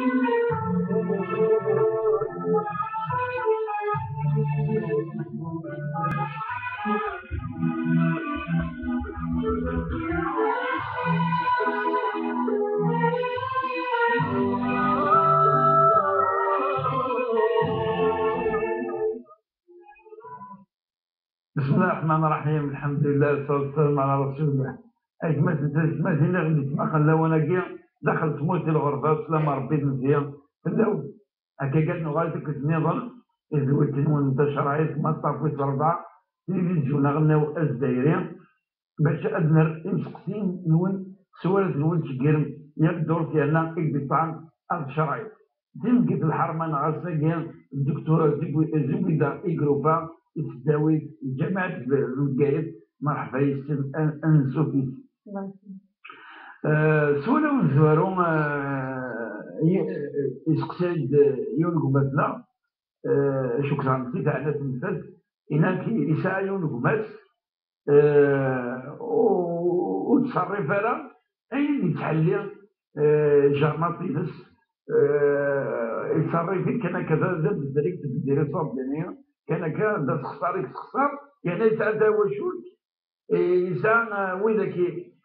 بسم الله الرحمن الرحيم. الحمد لله والصلاة والسلام على رسول الله. ما زلنا غادي نتماخذ لا وانا كي دخلت موت الغربة وسلام ربي مزيان تلاو هكا قالنا غادي ديك النظام زوجت وانت شرايط ما طافيت ربعة تلفزيون غناو الجزائري باش ادنر مسقسين نون سوالف نون تكيرم ياك دور ديالنا اكبطان ارض شرايط ديما قلت الحرمان غاسا الدكتورة زبيدة إيكروبا تداوي جامعة الوكايد مرحبا يسلم انسوفي سولا وزوارو يسقسيد يون قباتنا شكرا نسيت على تنفذ هناك يسعى يون قبات وتصرف على اين يتحلي جرماطينس يتصرف كان كذا زاد الدريك تدير صوب دنيا كان دا تخسر يعني يسعى وشوك يسعى وإذا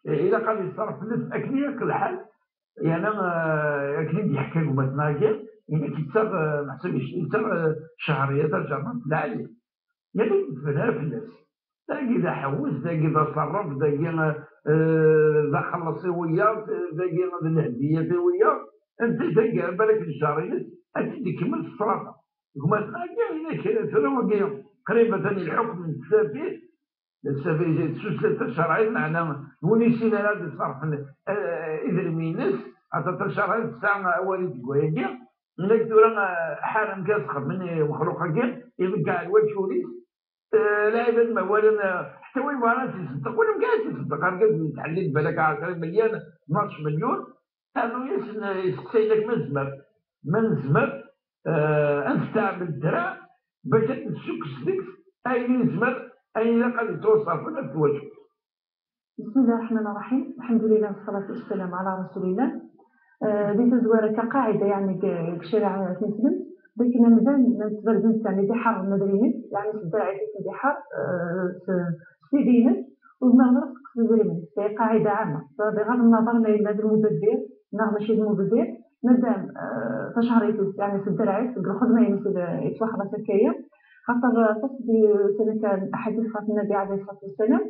إذا قال يصرف فلوس أكلي ياك الحال يعني أكلي يحكي لكم مثلا يعني كيتصرف ما حسبش يتصرف شهرية ترجمة لا عليه يعني يدفنها فلوس تلاقي إذا حوس تلاقي إذا صرف تلاقي إذا خلصي وياه تلاقي إذا الهدية وياه أنت تلقى بالك الشهرية أكيد يكمل في الصرافة مثلا هناك تروى قريبة الحكم السفيه سلسلة شرعية معنا ونسينا هذا الصرف إذا مينس حتى شرعية الساعة أولي تقوية هناك دورا حرم كاسخر من مخلوقة كي يبقى الوجه شوريس لا يبقى ما ولا حتى وين وانا تصدق ولا مكاش تصدق هكذا تحليت بالك 10 مليون 12 مليون هذا يسقسي لك من زمر أنت تعمل الدراع باش تشك سلك أي نزمر أي قد توصل في نفس الوجه. بسم الله الرحمن الرحيم. الحمد لله والصلاة والسلام على رسول الله. دي تزوار كقاعدة يعني كشريعة مسلم لكن نتبرزن يعني بحر المدرينة يعني الدراعي في بحر سيدينة ومغرب المدرينة هي قاعدة عامة بغض النظر ما يلاد المبذر ماشي المبذر مادام تشهر يعني في الدراعي في الخدمة يعني يتوخى سكاية خاطر تصدي سنة كان أحاديث خاطر النبي عليه الصلاة والسلام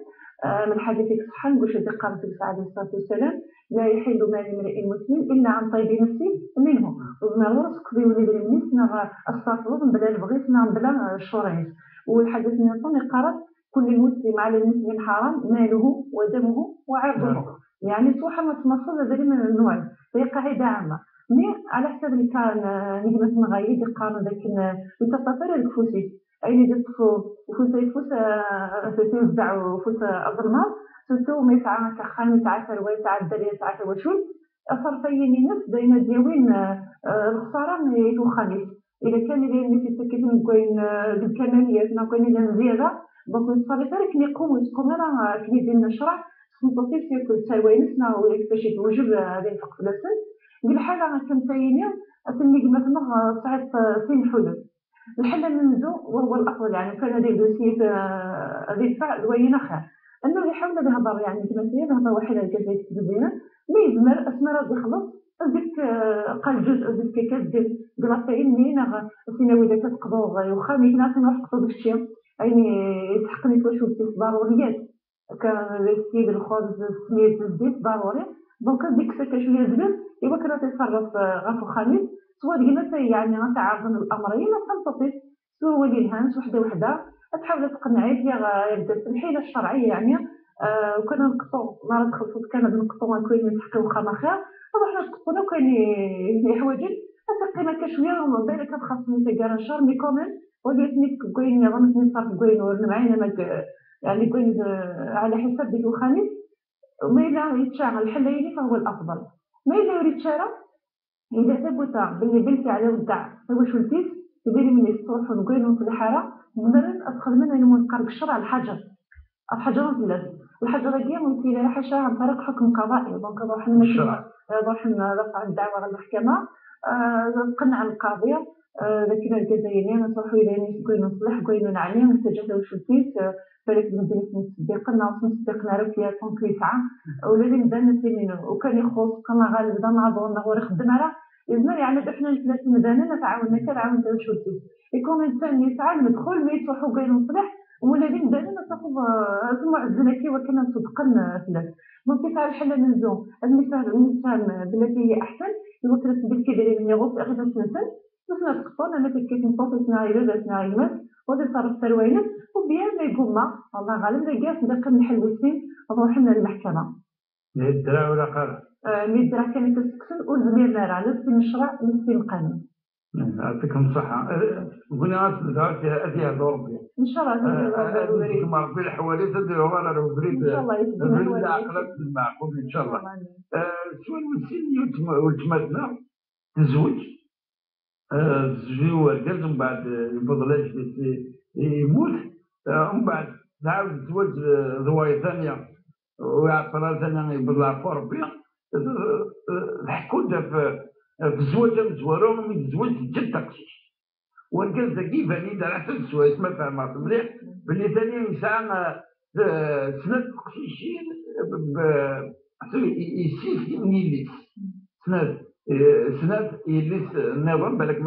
من حديثك صحن واش قال في عليه الصلاة والسلام لا يحل مال امرئ مسلم إلا عن طيب نفسه منه وما رزق بيولي بالناس نغ أستغفر بلا البغيث نعم بلا الشرعيس والحديث من الطن قرأ كل المسلم على المسلم حرام ماله ودمه وعرضه يعني صوحة ما تمصل هذا من النوع هي قاعدة عامة مي على حسب اللي كان نجمة نغير القانون لكن يتطفر الكفوسي أين يدفو وفوسا يفوس تنزع وفوس الظلمات سوتو ما يسعى كخان يسعى سروي يسعى الدري يسعى وشول صرفي نفس بين ديوين الخسارة يتوخانيس إذا كان اللي في كيف نقول بالكماليات نقول إذا زيادة donc الصرفة لكن يقوم راه كي يدير الشرع سنتوصيل في كل سوينسنا ويكتشف وجب هذه الفقر لسن بالحالة كنتايني أسمي مثلا صعد سين حلول الحل منزو وهو الأفضل يعني كان هذه الدوسية هذه الفعل دوينة خير أنه يحاول بهضر يعني كمثلا هضر واحدة الجزائر تبدينا ما يزمر أسمر هذا يخلص ذيك قال جزء ذيك كدير بلاطين مين سيناوي ذاك تقضوا يخامي ناس نوافقوا بالشيء يعني يتحقني توشو في ضروريات كان السيد الخبز سميت الزيت ضروري دونك ديك سكه شويه زبل ايوا كرا تتصرف غافو خميس سوا ديما يعني غتعاون الامرين وكنطيش سوا ولي الهانس وحده تحاول تقنعيه يبدا الحيله الشرعيه يعني وكنا نقطو نهار دخلت كان نقطو كاين تحقيق وخا خير وحنا نقطونا كاين حوايج تقينا كشويه ومن بعد كتخاصني تاع شهر مي كومين وليتني كوين غنمشي نصرف كوين ورنعينا ماك يعني كوين على حسب ديك الخميس وما إلا يتشاغل الحلايلي فهو الأفضل ما إلا يريد شارع إذا ثبت باللي بلتي على ودع هو شو التيس يديري من الصبح ونقولهم في الحارة مثلا أدخل منها لمن قرب الشرع الحجر الحجر مثلا الحجر هي ممكن راح شارع عن طريق حكم قضائي دونك روح لنا رفع الدعوة على المحكمة قنع القاضية ذاك الجزائري نصحوا إلى نسكن نصلح كوين نعني ونتجه وشوتيت بالك بنزلت نصدقنا ونصدقنا راه فيها كونكري ساعة ولازم نبدا نسينو وكان يخص كان غالب دا نعضو نغور خدم على يزمر يعني احنا ثلاث مدانا نتعاون كنعاون وشوتيت يكون إنسان يسعى ندخل ما يصلحوا كوين نصلح ولازم نبدا نصحوا ثم عزنا وكنا نصدقنا ثلاث دونك كيف الحل نزوم المثال بالتي هي أحسن يوصل بالكبير من يغوص أخذ سنسن نحن تقطون أنا كيف نطوف سناعي لولا سناعي المس وذي صار سروينا وبيان ما يقول ما الله غالب لقاس ندخل نحل السين وروحنا للمحكمة. الدرا ولا قرا؟ الدرا كانت تسكن وزميرنا راه نفس المشروع نفس القانون. يعطيكم الصحة. قلنا أتيها دور بها. إن شاء الله. أنتم ربي الحوالي تديروا ولا لو بريد. إن شاء الله بريد عقلك المعقول إن شاء الله. سؤال وسيلي وتمتنا تزوج. تزوج ورقز ومن بعد يبضلاش يموت ومن بعد تعاود تزوج ضوايا ثانية ويعطيها ثانية يبضلها في ربي. الحكومة في الزواج مزوارون من الزواج جد تقشيش ورقز ذكي فاني دار حتى السوايس ما فاهمها مليح باللي ثاني إنسان سنة تقشيشين يسيس منيليس سنة يليس النظام بالك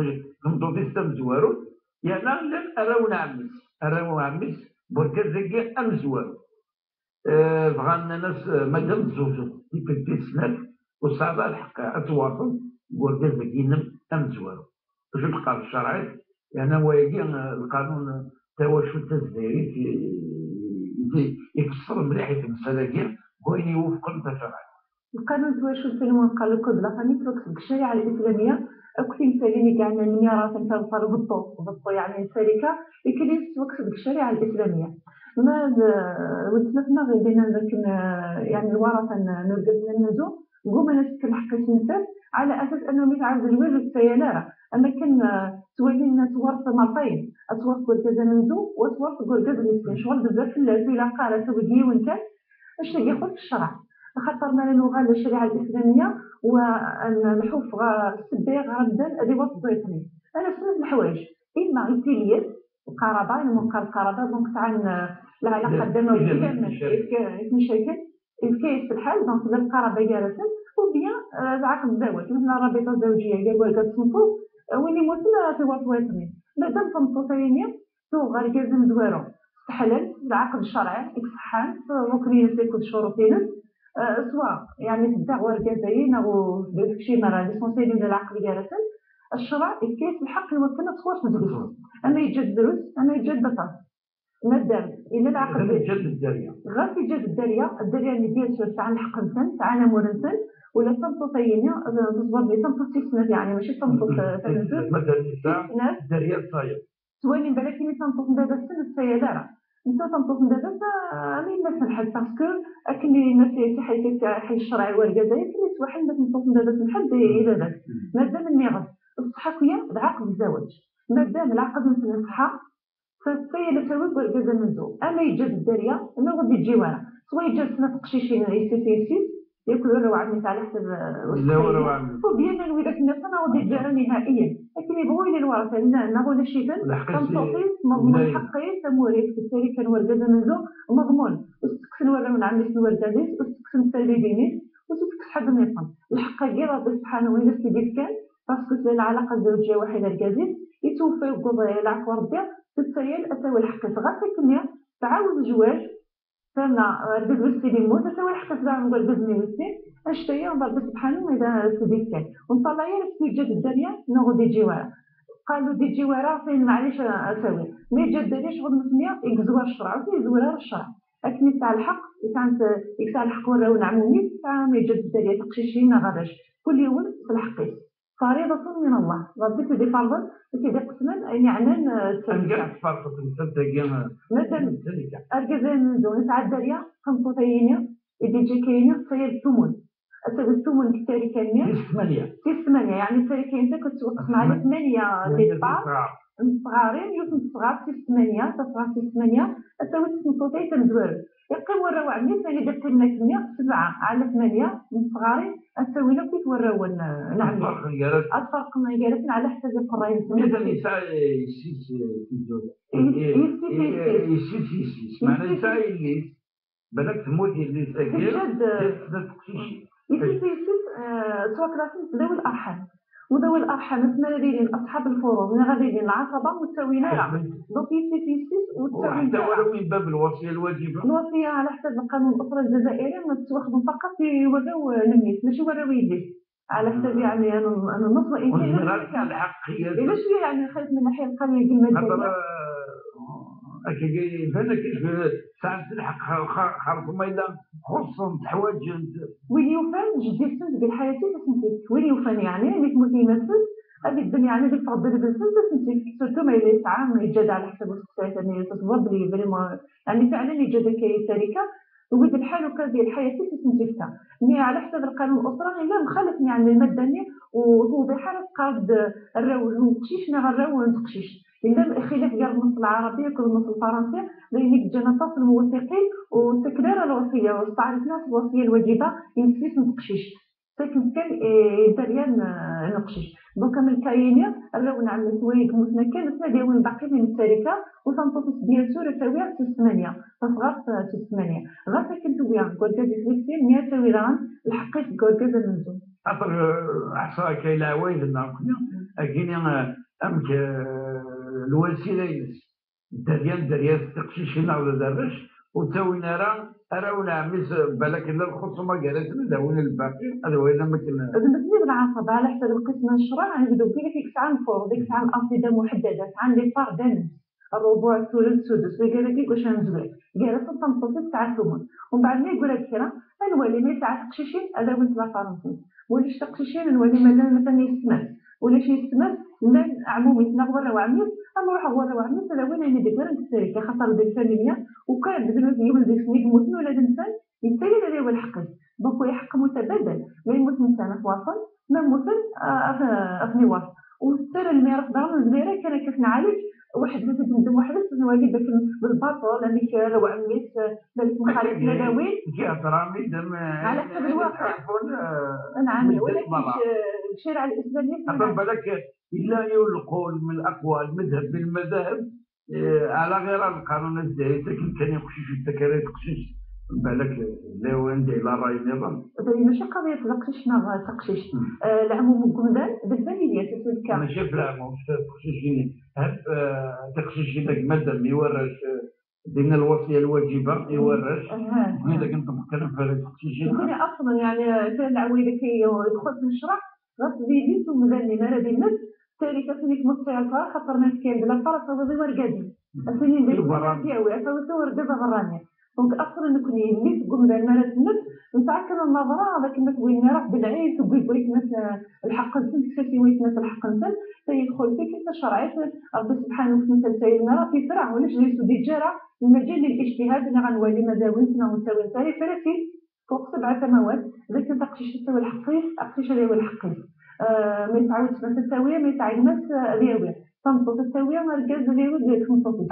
مضوطي ستة مزوارون يعني لن أراو عميس بركز ذكي أمزوارون بغانا ناس مادام تزوجوا في السنة وصعب الحق أتواصل ورقز ذكي أمزوارون باش القانون الشرعي يعني هو يجي القانون توا شو التزديري يفسر مليح المسألة كاع وين يوفق الشرعي. القانون توا شو الفيلم قال لك لا فاني توقف الشريعة الإسلامية أكثر مثالين كاع الميراث نتاع بالضبط يعني الشركة يكلي توقف الشريعة الإسلامية. ما وتمتنا غير بين ذاك يعني الورثة نرقد ننزو نقوم نسك الحق الإنسان على أساس أنهم يتعرض الوجه السيالارة أما كان توالين تورث مرتين أتورث ورقز ننزو وتورث ورقز الإسلام شغل بزاف في العقارة توجيه وإن كان اش ياخذ في الشرع خاطر ما نلغى الشريعة الإسلامية ونحوف السباغ غردا هذه وقت ضيطني أنا سمعت الحوايج إما إيتيليات القرابة المنقى القرابة دونك تاع العلاقة بيننا مشاكل الكيس في الحال دونك القرابة جالسة وبيان عقد الزواج مثل الرابطة الزوجية قال ولد تصنفو وين يموتنا في وقت ضيطني مادام تنصوصيني تو غير جازم زوارو استحلال العقد الشرعي إكسحان ممكن يكون شروطين سواء يعني الدعوة الجزائرية أو شيء مرة لسونسيلين للعقل جالسا الشرع الكيس الحق يوكلنا تصور في الدروس أما يجد دروس أما يجد بطل مادام إلى العقل يجد الدرية غير في جد الدرية اللي ديال تاع الحق إنسان تاع مرنسن ولا تنطينيا تصبر لي تنطيسنا يعني ماشي تنطيس تنزل مثلا الدرية الصاير سواني بالك مي تنطيس بهذا السن السيادة انت تنطق من دابا مي الناس نحل باسكو اكن الناس حي الشرعي والجزائر كلي توحل الناس تنطق من دابا نحل الى ذاك مادام الميراث الصحاكيه العقد الزواج مادام العقد مثل الصحه فالسيد تسوي والجزاء منزو اما يجد الدريه انا غادي تجي ورا سوا يجد سنه تقشيشين يسيسيسي ياكلوا له عمي على حسب وبيان ويداك الناس انا غادي تجارى نهائيا لكن يبغوا الى الورثه ناخذ الشيء كنصوصي مضمون حقي تموريث بالتالي كان ورقه منزو مضمون وتكسن ولا من عمي سنور داديس وتكسن تاليدينيس وتكسن حد ما يفهم الحق غير ربي سبحانه وتعالى سيدي كان باسكو العلاقه الزوجيه واحده الجزيز يتوفى القضايا العفو ربي تتسيل اسوي الحق صغار تكمية تعاود الزواج فما ربي السيدي موت اسوي الحق صغار نقول بزني وسي اشتيا ربي سبحانه وإذا سيدي كان ونطلع يا جد الدنيا نغدي جوارا قالوا دي جوارا فين معليش اسوي مي جد ليش غد مسميه يجزوا الشرع وفي زوار الشرع لكن تاع الحق كانت تاع الحق وراو نعمومي تاع مي جد الدنيا تقشيشين غاداش كل يوم في الحق فريضة من الله ربي تدي فرضا تدي قسما يعني عنان أنجح فرضة السلطة مثلا أرجزان من دون تعدى ليا خمسة إذا جا كاينة تصير الثمن أسوي الثمن كتاري كامية في 8 يعني تاري كاين كتوقف مع 8 ديبار صغارين يوسف صغار في 8 صغار في 8 أسوي تسمطوطي تنزور يقيم وراو عمي ثاني درت لنا 7 على 8 من صغارين أسوي له كيف وراو نعمل الفرق ما جالس على حسب القرايه مثلا يسعى يسيس في الجو يسيس معنى يسعى اللي بالك تموتي اللي ساكن تقشيشي يسيس سواء كلاسين ذوي الأرحام وذوي الأرحام تمارين أصحاب الفروض من غاديين العصبة متساويين دونك يسيس وتساوي حتى ولو من باب الوصية الواجبة الوصية على حسب القانون الأسرة الجزائري ما تتواخدوا فقط في وراو الميت ماشي وراو يديه على حسب يعني أنا النص إمكان الحق هي إلا شوية يعني خايف من الناحية القانونية المادية أكيد فانا كيف ساعة الحق خاص ما إلا خصهم حوايج وين يوفان جدي السنت ديال حياتي تسنتيك وين يوفان يعني اللي تموتي نفسك هذه الدنيا يعني اللي تفضل بالسنت تسنتيك سورتو ما إلا يسعى ما يجاد على حسب السكسات يعني تصور بلي فريمون يعني فعلا يجاد كاي شركة وقلت الحال وكذا ديال حياتي تسنتيك مي على حسب القانون الأسرة إلا مخالف يعني المدني وتوضيح قاد الراو نقشيش ما غراو نقشيش إلا خلاف ديال النص العربي كل النص الفرنسي لأنك جانا نص الموثقين وتكرار الوصية واستعرفنا في الوصية الواجبة ينسيس نقشيش ساكن كان دريان نقشيش دونك من كاينين راو نعمل سويد موتنا كان ديال الباقي من الشركة وتنطفس بيان سور تساويها في 8 تصغر في 8 غير ساكن ويا كوركاز سليكسين 100 تاويران الحقيت كوركاز النزول أطر أحصى كاي العوايد الناقية أكيني أمك الوسيلة دريان تقشيشنا ولا درش وتسوينا راو نعمس بالك إلا الخصومة قالت نداون الباقي هذا هو إلا مثل بالنسبة للعصبة على حسب القسم الشرع نبدو ديك ساعة الفور ديك ساعة الأنظمة محددة عندي فردان الربع الثلث السدس اللي قال لك واش نزول قالت تنطط تاع ثمن ومن بعد ما يقول لك كلام نولي ما تاع تقشيشين هذا ولد لا فرنسي وليش تقشيشين نولي مثلا يستمر ولا شي يستمر لا عمومي نغور وعمير نروح غور وعمير تلا وين انا ديك راه الشركه خاطر ديك الفاميليا وكان بدنا يولد سميك موتن ولا الانسان يستاهل هذا هو الحق دونك حق متبادل لا يموت انسان في وطن ما موتن افني وطن والسر الميراث دار الزبيره كان كيف نعالج واحد مثلا ندم واحد الوالد داك بالباطل هذيك لو عميت ذلك مخالف نداوي جاء درامي دم على حسب الواقع نعم ولكن الشريعه الاسلاميه أظن بالك إلا يلقون من الأقوال مذهب بالمذاهب على غير القانون الجديد لكن كان يقشش التكاليف يقشش بالك لا وين إلى رأي النظام ماشي قضية تقشيش ما تقشيش العموم الجمدان بالفاميليا تسلكا ماشي في العموم تقشيش هب تقشيش داك المادة يورش دينا الوصية الواجبة يورش إذا كنت مختلف في تقشيش يكون أصلا يعني كان العويلة كي يدخل في الشرع غاس بيدي ثم ذني ما راه بينات تاريخ سنيك مصير خاطر ناس كاين بلا فرص هذا غير ورقادي السنين ديال دياوي عطاو تصور دابا غرانيا دونك اصلا نكون اللي تقول بان مرات النفس نتاكد النظره هذاك الناس وين راه بالعيد وبيقول لك ناس الحق نسن كسيتي ويت ناس الحق نسن تيدخل فيك انت شرعيت ربي سبحانه وتعالى سيدنا في فرع ولا جلسوا دي جرى المجال للاجتهاد اللي غنولي مداويتنا ونساوي ساري فراتي فوق 7 سنوات اذا كنت تقشيش تسوي الحقيس تقشيش هذا هو الحقيس ما يتعاودش ما تساويه ما يتعاود ناس دياويه تنطط التساويه ما رجال دياوي ديال 5